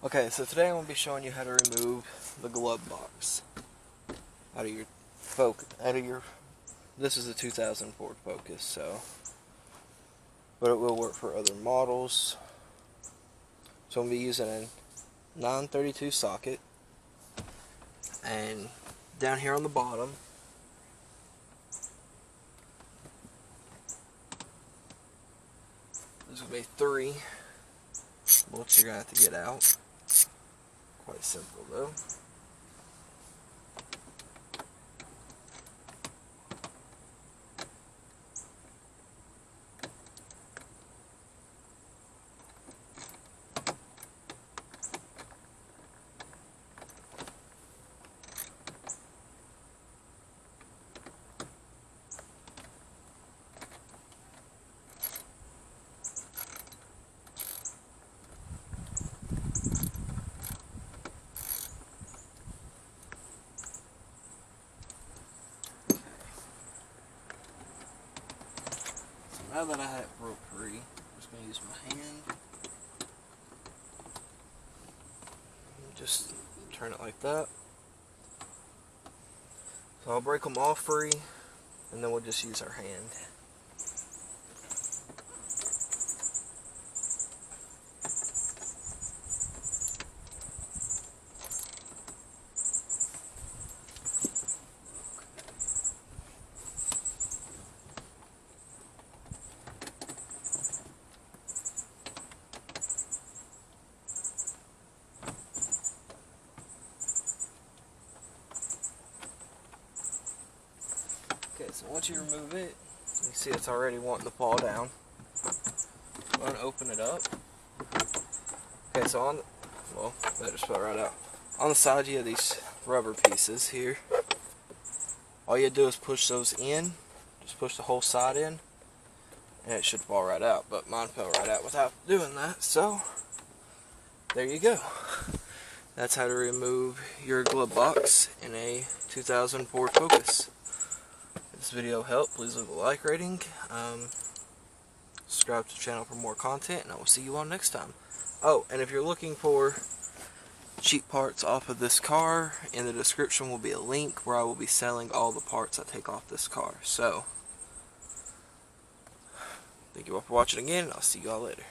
Okay, so today I'm going to be showing you how to remove the glove box out of your Focus. This is a 2000 Ford Focus, so, but it will work for other models. So I'm going to be using a 932 socket, and down here on the bottom, there's going to be 3 bolts you're going to have to get out. Quite simple though. Now that I have it broke free, I'm just going to use my hand. Just turn it like that. So I'll break them all free, and then we'll just use our hand. Okay, so once you remove it, you see it's already wanting to fall down. I'm going to open it up. Okay, so better spell it right out. On the side you have these rubber pieces here. All you do is push those in, just push the whole side in, and it should fall right out. But mine fell right out without doing that, so there you go. That's how to remove your glove box in a 2000 Ford Focus. If this video helped, please leave a like rating. Subscribe to the channel for more content, and I will see you all next time. Oh, and if you're looking for cheap parts off of this car, in the description will be a link where I will be selling all the parts I take off this car. So, thank you all for watching again, and I'll see you all later.